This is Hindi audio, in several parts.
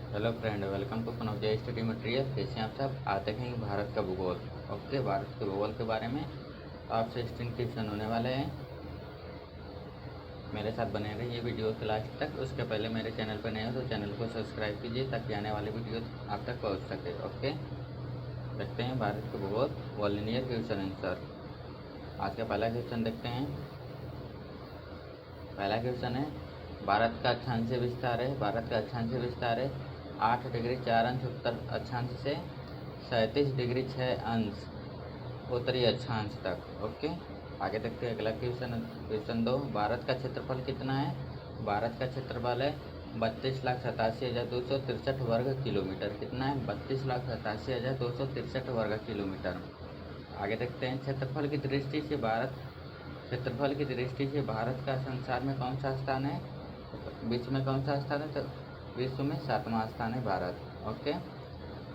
Hello friend, welcome to Kanaujia study material. कैसे हैं आप सब। आज देखेंगे भारत का भूगोल। ओके, भारत के भूगोल के बारे में आपसे स्ट्रिंग क्वेश्चन होने वाले हैं। मेरे साथ बने रहिए वीडियो के लास्ट तक। उसके पहले मेरे चैनल पर नए हो तो चैनल को सब्सक्राइब कीजिए ताकि आने वाली वीडियो आप तक पहुंच सके। ओके, देखते हैं भारत के भूगोल वॉलिनियर क्वेश्चन आंसर। आज का पहला क्वेश्चन देखते हैं। पहला क्वेश्चन है, भारत का अक्षांशीय विस्तार है। भारत का अक्षांशीय विस्तार है 8 डिग्री 4 अंश उत्तर अक्षांश से 37 डिग्री 6 अंश उत्तरी अक्षांश तक। ओके, आगे देखते हैं अगला क्वेश्चन। क्वेश्चन 2, भारत का क्षेत्रफल कितना है। भारत का क्षेत्रफल है 32,87,263 वर्ग किलोमीटर। कितना है? 32,87,263 वर्ग किलोमीटर। आगे देखते हैं, क्षेत्रफल की दृष्टि से भारत का संसार में कौन सा स्थान है। विश्व में कौन सा स्थान है? तो विश्व में 7वां स्थान है भारत। ओके,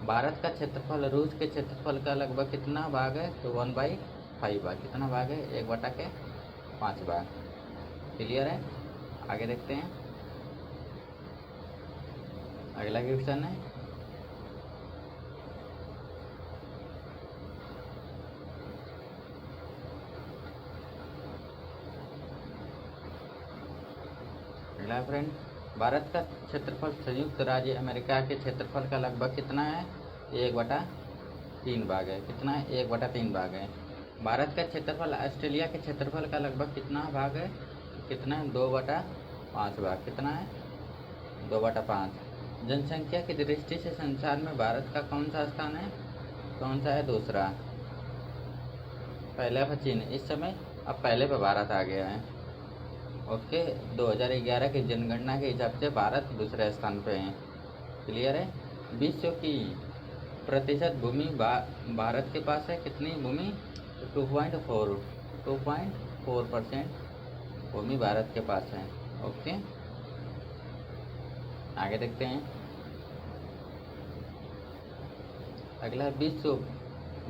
भारत का क्षेत्रफल रूस के क्षेत्रफल का लगभग कितना भाग है? तो 1/5 भाग। कितना भाग है? 1/5 भाग। क्लियर है। आगे देखते हैं, अगला क्वेश्चन है, अगला फ्रेंड, भारत का क्षेत्रफल संयुक्त राज्य अमेरिका के क्षेत्रफल का लगभग कितना है? 1/3 भाग है। कितना है? 1/3 भाग है। भारत का क्षेत्रफल ऑस्ट्रेलिया के क्षेत्रफल का लगभग कितना भाग है? कितना है? 2/5 भाग। कितना है? 2/5। जनसंख्या की दृष्टि से संसार में भारत का कौन सा स्थान है? कौन सा है? दूसरा। पहले पर चीन, इस समय अब पहले पर भारत आ गया है। ओके, 2011 की जनगणना के हिसाब से भारत दूसरे स्थान पे है। क्लियर है। विश्व की प्रतिशत भूमि भारत के पास है। कितनी भूमि? 2.4% भूमि भारत के पास है। ओके, आगे देखते हैं। अगला,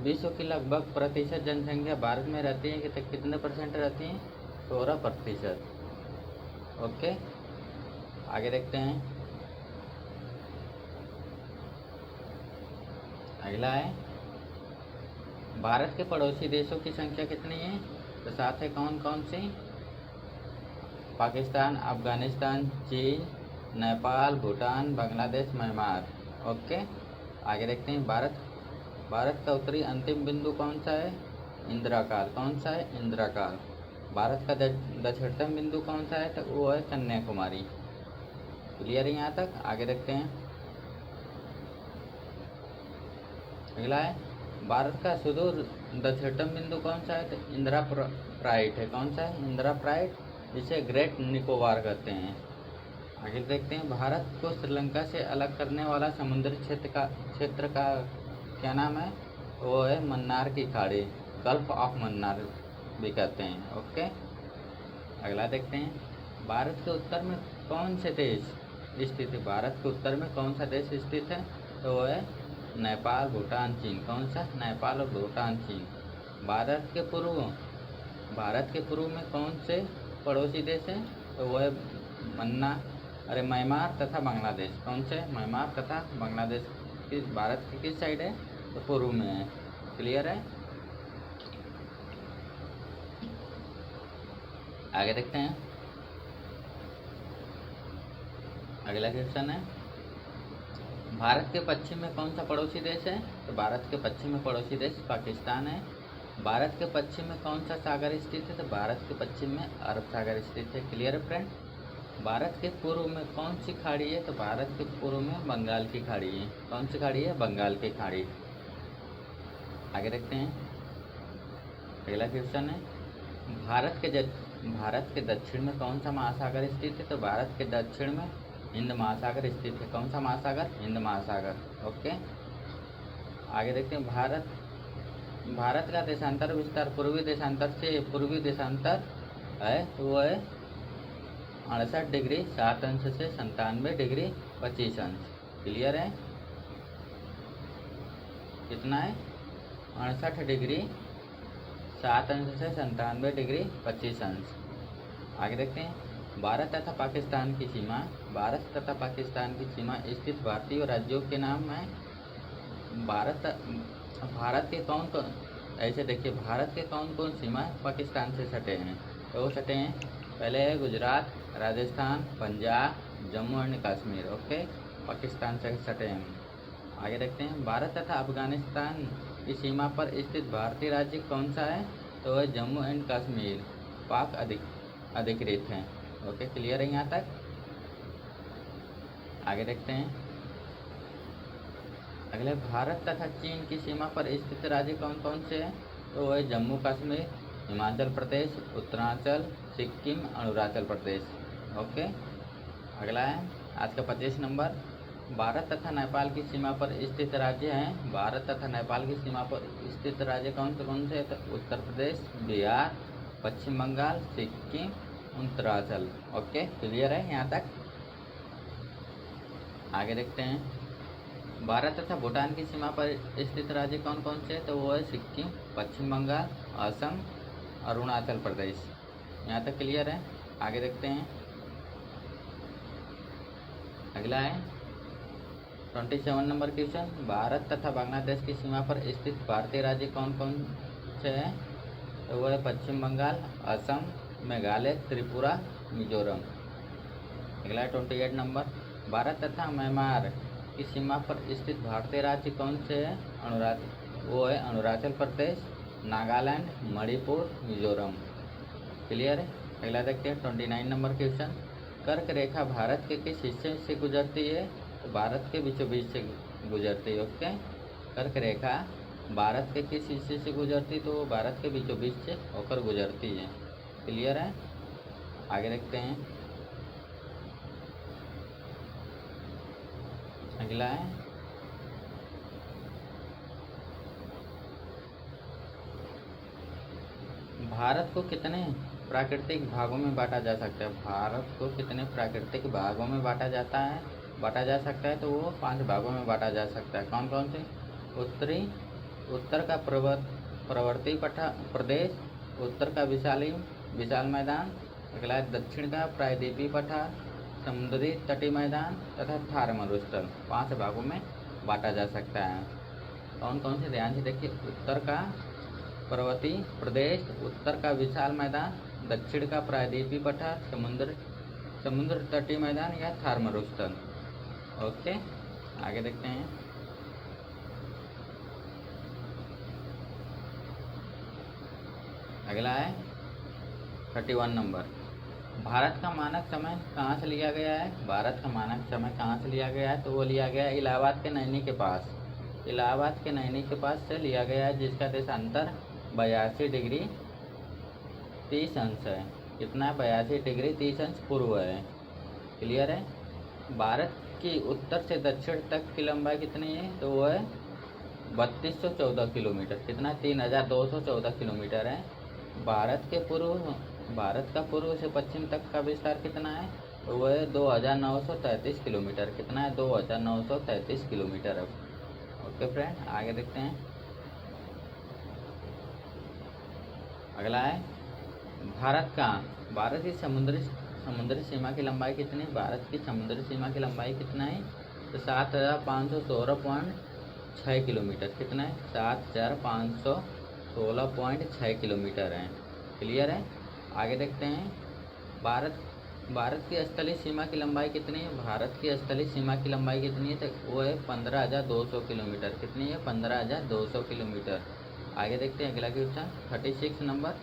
विश्व की लगभग प्रतिशत जनसंख्या भारत में रहती है। कितने परसेंट रहती है? 16%। ओके, आगे देखते हैं। अगला है, भारत के पड़ोसी देशों की संख्या कितनी है? तो 7 है। कौन कौन सी? पाकिस्तान, अफगानिस्तान, चीन, नेपाल, भूटान, बांग्लादेश, म्यांमार। ओके, आगे देखते हैं। भारत का उत्तरी अंतिम बिंदु कौन सा है? इंदिराकाल। कौन सा है? इंदिराकाल। भारत का दक्षिणतम बिंदु कौन सा है? तो वो है कन्याकुमारी। क्लियर है यहाँ तक। आगे देखते हैं। अगला है, भारत का सुदूर दक्षिणतम बिंदु कौन सा है? तो इंदिरा प्राइट है। कौन सा है? इंदिरा प्राइट, जिसे ग्रेट निकोबार कहते हैं। आगे देखते हैं, भारत को श्रीलंका से अलग करने वाला समुद्री क्षेत्र का क्या नाम है? वो है मन्नार की खाड़ी, गल्फ ऑफ मन्नार भी कहते हैं। ओके, अगला देखते हैं, भारत के उत्तर में कौन से देश स्थित है? भारत के उत्तर में कौन सा देश स्थित है? तो वो है नेपाल, भूटान, चीन। कौन सा? नेपाल और भूटान, चीन। भारत के पूर्व में कौन से पड़ोसी देश हैं? तो वो है म्यांमार तथा बांग्लादेश। कौन से? म्यांमार तथा बांग्लादेश। भारत की किस साइड है? तो पूर्व में है। क्लियर है। आगे देखते हैं। अगला क्वेश्चन है, भारत के पश्चिम में कौन सा पड़ोसी देश है? तो भारत के पश्चिम में पड़ोसी देश पाकिस्तान है। भारत के पश्चिम में कौन सा सागर स्थित है? तो भारत के पश्चिम में अरब सागर स्थित है। क्लियर है फ्रेंड। भारत के पूर्व में कौन सी खाड़ी है? तो भारत के पूर्व में बंगाल की खाड़ी है। कौन सी खाड़ी है? बंगाल की खाड़ी। आगे देखते हैं। अगला क्वेश्चन है, भारत के दक्षिण में कौन सा महासागर स्थित है? तो भारत के दक्षिण में हिंद महासागर स्थित है। कौन सा महासागर? हिंद महासागर। ओके, आगे देखते हैं। भारत का देशांतर विस्तार पूर्वी देशांतर है, तो वो है 68 डिग्री 7 अंश से 97 डिग्री 25 अंश। क्लियर है। कितना है? 68 डिग्री 7 अंश से 97 डिग्री 25 अंश। आगे देखते हैं, भारत तथा पाकिस्तान की सीमा, भारत तथा पाकिस्तान की सीमा स्थित भारतीय राज्यों के नाम है। भारत के कौन कौन, ऐसे देखिए, भारत के कौन कौन सीमा पाकिस्तान से सटे हैं, तो वो सटे हैं, पहले है गुजरात, राजस्थान, पंजाब, जम्मू एंड कश्मीर। ओके, पाकिस्तान से सटे हैं। आगे देखते हैं, भारत तथा अफगानिस्तान की सीमा पर स्थित भारतीय राज्य कौन सा है, तो वह जम्मू एंड कश्मीर पाक अधिकृत है। ओके, क्लियर है यहाँ तक। आगे देखते हैं, अगले, भारत तथा चीन की सीमा पर स्थित राज्य कौन कौन से हैं, तो वह जम्मू कश्मीर, हिमाचल प्रदेश, उत्तरांचल, सिक्किम, अरुणाचल प्रदेश। ओके, अगला है आज का 25 नंबर, भारत तथा नेपाल की सीमा पर स्थित राज्य हैं। भारत तथा नेपाल की सीमा पर स्थित राज्य कौन से, तो उत्तर प्रदेश, बिहार, पश्चिम बंगाल, सिक्किम, उत्तरांचल। ओके, क्लियर है यहाँ तक। आगे देखते हैं, भारत तथा भूटान की सीमा पर स्थित राज्य कौन कौन से, तो वो है सिक्किम, पश्चिम बंगाल, असम, अरुणाचल प्रदेश। यहाँ तक क्लियर है। आगे देखते हैं, अगला है 27 नंबर क्वेश्चन, भारत तथा बांग्लादेश की सीमा पर स्थित भारतीय राज्य कौन कौन से हैं, तो वो है पश्चिम बंगाल, असम, मेघालय, त्रिपुरा, मिजोरम। अगला है 28 नंबर, भारत तथा म्यांमार की सीमा पर स्थित भारतीय राज्य कौन से है, वो है अरुणाचल प्रदेश, नागालैंड, मणिपुर, मिजोरम। क्लियर है। अगला देखते हैं 29 नंबर क्वेश्चन, कर्क रेखा भारत के किस हिस्से से गुजरती है, तो भारत के बीचों बीच से गुजरती है। ओके, कर्क रेखा भारत के किस हिस्से से गुजरती, तो वो भारत के बीचों बीच से होकर गुजरती है। क्लियर है। आगे देखते हैं, अगला है भारत को कितने प्राकृतिक भागों में बांटा जा सकता है। भारत को कितने प्राकृतिक भागों में बांटा जा सकता है, तो वो 5 भागों में बांटा जा सकता है। कौन कौन से, उत्तर का प्रवर्ती प्रदेश, उत्तर का विशाल मैदान, अगला है दक्षिण का प्रायद्वीपीय पठार, समुद्री तटीय मैदान तथा थार मरुस्थल। 5 भागों में बांटा जा सकता है। कौन कौन से, ध्यान से देखिए, उत्तर का पर्वतीय प्रदेश, उत्तर का विशाल मैदान, दक्षिण का प्रायद्वीपीय पठार, समुद्र तटीय मैदान या थार मरुस्थल। ओके, आगे देखते हैं, अगला है 31 नंबर, भारत का मानक समय कहाँ से लिया गया है। भारत का मानक समय कहाँ से लिया गया है, तो वो लिया गया है इलाहाबाद के नैनी के पास। इलाहाबाद के नैनी के पास से लिया गया है, जिसका देशांतर 82 डिग्री 30 अंश है। कितना है, 82 डिग्री 30 अंश पूर्व है। क्लियर है। भारत की उत्तर से दक्षिण तक की लंबाई कितनी है, तो वो है 3214 किलोमीटर। कितना, 3214 किलोमीटर है। भारत का पूर्व से पश्चिम तक का विस्तार कितना है, तो वो है 2933 किलोमीटर। कितना है, 2933 किलोमीटर है। ओके फ्रेंड, आगे देखते हैं, अगला है भारत की समुद्री सीमा की लंबाई कितनी। भारत की समुद्री सीमा की लंबाई कितना है, तो 7516.6 किलोमीटर। कितना है, 7516.6 किलोमीटर है। क्लियर है। आगे देखते हैं, भारत की स्थलीय सीमा की लंबाई कितनी है। भारत की स्थलीय सीमा की लंबाई कितनी है, तो वो है 15,200 किलोमीटर। कितनी है, 15,200 किलोमीटर। आगे देखते हैं अगला क्वेश्चन 36 नंबर,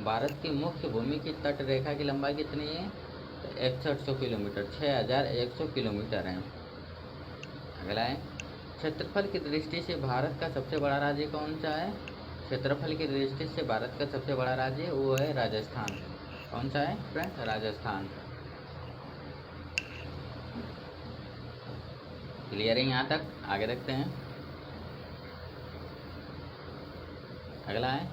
भारत की मुख्य भूमि की तट रेखा की लंबाई कितनी है, तो 6100 किलोमीटर, 6100 किलोमीटर है। अगला है, क्षेत्रफल की दृष्टि से भारत का सबसे बड़ा राज्य कौन सा है। क्षेत्रफल की दृष्टि से भारत का सबसे बड़ा राज्य वो है राजस्थान। कौन सा है फ्रेंड, राजस्थान। क्लियर है यहाँ तक। आगे देखते हैं, अगला है,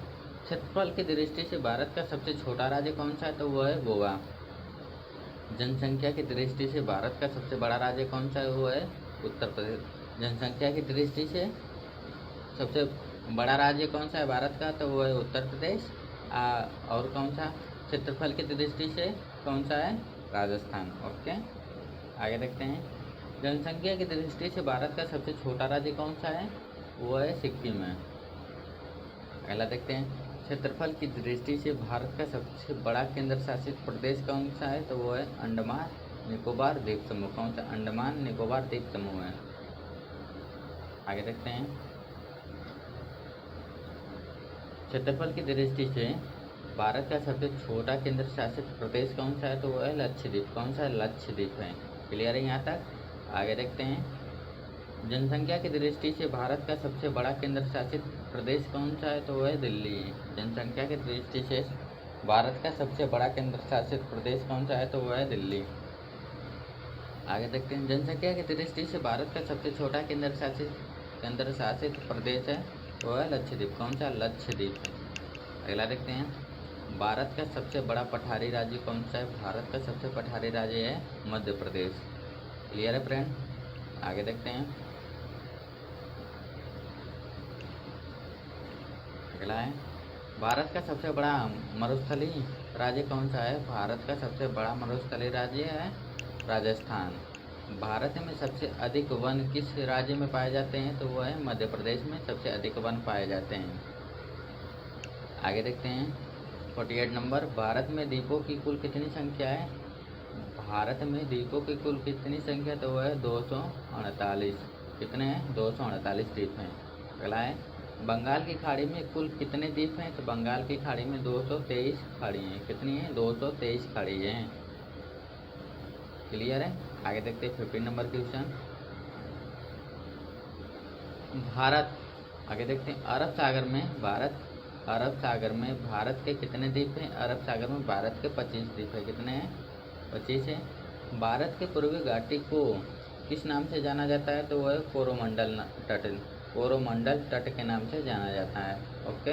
क्षेत्रफल की दृष्टि से भारत का सबसे छोटा राज्य कौन सा है, तो वो है गोवा। जनसंख्या की दृष्टि से भारत का सबसे बड़ा राज्य कौन सा है, वो है उत्तर प्रदेश। जनसंख्या की दृष्टि से सबसे बड़ा राज्य कौन सा है भारत का, तो वो है उत्तर प्रदेश। और कौन सा, क्षेत्रफल की दृष्टि से कौन सा है, राजस्थान। ओके, आगे देखते हैं। जनसंख्या की दृष्टि से भारत का सबसे छोटा राज्य कौन सा है? वो है सिक्किम है। अगला देखते हैं। क्षेत्रफल की दृष्टि से भारत का सबसे बड़ा केंद्र शासित प्रदेश कौन सा है? तो वो है अंडमान निकोबार द्वीप समूह। कौन सा? अंडमान निकोबार द्वीप समूह है। आगे देखते हैं। क्षेत्रफल की दृष्टि से भारत का सबसे छोटा केंद्र शासित प्रदेश कौन सा है? तो वो है लक्षद्वीप। कौन सा? लक्षद्वीप है। क्लियर है यहाँ तक? आगे देखते हैं। जनसंख्या की दृष्टि से भारत का सबसे बड़ा केंद्र शासित प्रदेश कौन सा है? तो वो है दिल्ली। जनसंख्या की दृष्टि से भारत का सबसे बड़ा केंद्र शासित प्रदेश कौन सा है? तो वो है दिल्ली। आगे देखते हैं। जनसंख्या की दृष्टि से भारत का सबसे छोटा केंद्र शासित प्रदेश है वो है लक्षद्वीप। कौन सा? लक्षद्वीप है। अगला देखते हैं। भारत का सबसे बड़ा पठारी राज्य कौन सा है? भारत का सबसे पठारी राज्य है मध्य प्रदेश। क्लियर है फ्रेंड? आगे देखते हैं। अगला है। भारत का सबसे बड़ा मरुस्थलीय राज्य कौन सा है? भारत का सबसे बड़ा मरुस्थलीय राज्य है राजस्थान। भारत में सबसे अधिक वन किस राज्य में पाए जाते हैं? तो वो है मध्य प्रदेश में सबसे अधिक वन पाए जाते हैं। आगे देखते हैं। 48 नंबर। भारत में द्वीपों की कुल कितनी संख्या है? भारत में द्वीपों की कुल कितनी संख्या? तो वो है 248। कितने हैं? 248 द्वीप हैं। अगला है। बंगाल की खाड़ी में कुल कितने द्वीप हैं? तो बंगाल की खाड़ी में 223 खाड़ी हैं। कितनी हैं? 223 खाड़ी हैं। क्लियर है? आगे देखते हैं 15 नंबर क्वेश्चन। भारत, आगे देखते हैं। अरब सागर में भारत के कितने द्वीप हैं? अरब सागर में भारत के 25 द्वीप है। कितने हैं? 25 है। भारत के पूर्वी घाटी को किस नाम से जाना जाता है? तो वह है कोरोमंडल तट के नाम से जाना जाता है। ओके,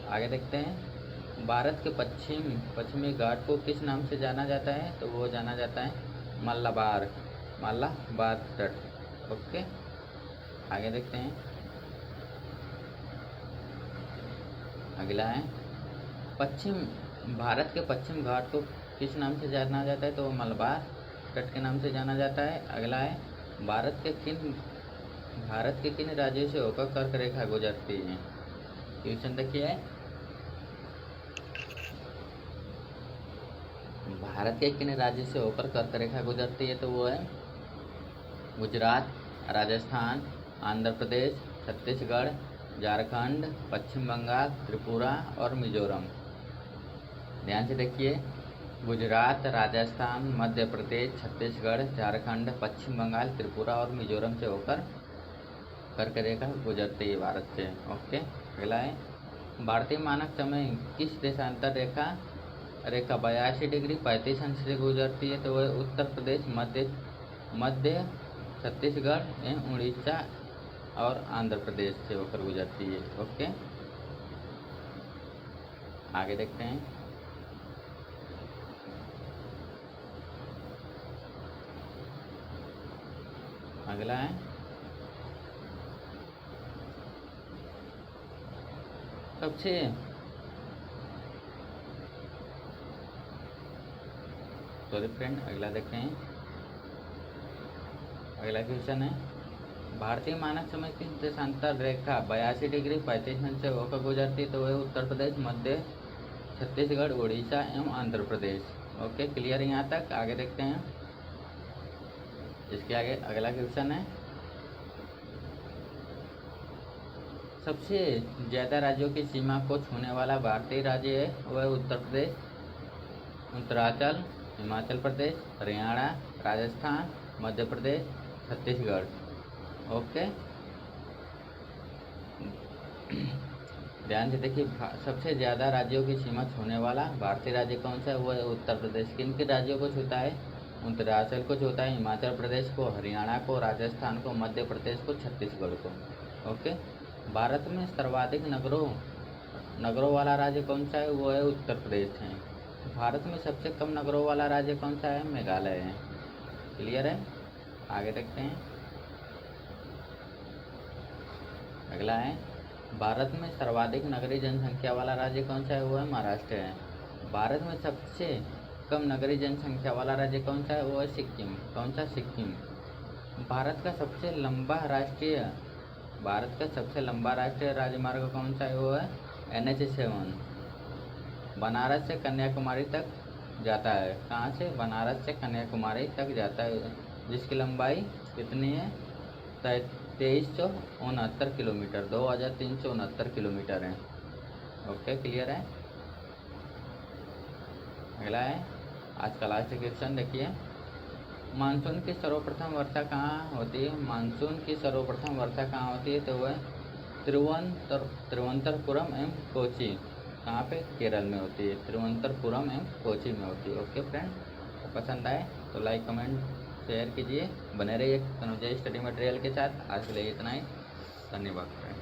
आगे देखते हैं। भारत के पश्चिमी घाट को किस नाम से जाना जाता है? तो वो जाना जाता है मलाबार तट। ओके, आगे देखते हैं। अगला है। भारत के पश्चिम घाट को किस नाम से जाना जाता है? तो मलबार तट के नाम से जाना जाता है। अगला है। भारत के किन राज्यों से होकर कर्क रेखा गुजरती है? क्वेश्चन देखिए। भारत के किन राज्यों से होकर कर्क रेखा गुजरती है? तो वो है गुजरात, राजस्थान, आंध्र प्रदेश, छत्तीसगढ़, झारखंड, पश्चिम बंगाल, त्रिपुरा और मिजोरम। ध्यान से देखिए। गुजरात, राजस्थान, मध्य प्रदेश, छत्तीसगढ़, झारखंड, पश्चिम बंगाल, त्रिपुरा और मिजोरम से होकर कर्क रेखा गुजरती है भारत से। ओके, अगला है। भारतीय मानक समय किस देशांतर रेखा 82 डिग्री 35 अंश से गुजरती है? तो वह उत्तर प्रदेश, मध्य छत्तीसगढ़ एवं उड़ीसा और आंध्र प्रदेश से होकर गुजरती है। ओके, आगे देखते हैं। अगला है। अगला देखते हैं। अगला क्वेश्चन है। भारतीय मानक समय किस देशांतर रेखा 82 डिग्री 35 मिनट से होकर गुजरती है? तो वह उत्तर प्रदेश, मध्य छत्तीसगढ़, उड़ीसा एवं आंध्र प्रदेश। ओके, क्लियर यहाँ तक? आगे देखते हैं। इसके आगे अगला क्वेश्चन है। सबसे ज़्यादा राज्यों की सीमा को छूने वाला भारतीय राज्य है वह उत्तर प्रदेश, उत्तरांचल, हिमाचल प्रदेश, हरियाणा, राजस्थान, मध्य प्रदेश, छत्तीसगढ़। ओके, ध्यान से देखिए। सबसे ज़्यादा राज्यों की सीमा छूने वाला भारतीय राज्य कौन सा है? वो है उत्तर प्रदेश। किन के राज्यों को छूता है? उत्तरांचल को छूता है, हिमाचल प्रदेश को, हरियाणा को, राजस्थान को, मध्य प्रदेश को, छत्तीसगढ़ को। ओके, भारत में सर्वाधिक नगरों वाला राज्य कौन सा है? वो है उत्तर प्रदेश है। भारत में सबसे कम नगरों वाला राज्य कौन सा है? मेघालय है। क्लियर है? आगे देखते हैं। अगला है। भारत में सर्वाधिक नगरीय जनसंख्या वाला राज्य कौन सा है? वो है महाराष्ट्र है। भारत में सबसे कम नगरीय जनसंख्या वाला राज्य कौन सा है? वो है सिक्किम। कौन सा? सिक्किम। भारत का सबसे लंबा राष्ट्रीय राजमार्ग कौन सा है? वो है NH7। बनारस से कन्याकुमारी तक जाता है। कहाँ से? बनारस से कन्याकुमारी तक जाता है, जिसकी लंबाई कितनी है? 2369 किलोमीटर, 2369 किलोमीटर है। ओके, क्लियर है। अगला है आज का लास्ट क्वेश्चन, देखिए। मानसून की सर्वप्रथम वर्षा कहाँ होती है? मानसून की सर्वप्रथम वर्षा कहाँ होती है? तो वह तिरुवनंतपुरम एवं कोची। कहाँ पे? केरल में होती है। तिरुवनंतपुरम एवं कोची में होती है। ओके फ्रेंड, तो पसंद आए तो लाइक कमेंट शेयर कीजिए, बने रहिए तनुजा स्टडी मटेरियल के साथ। आज के लिए इतना ही, धन्यवाद फ्रेंड।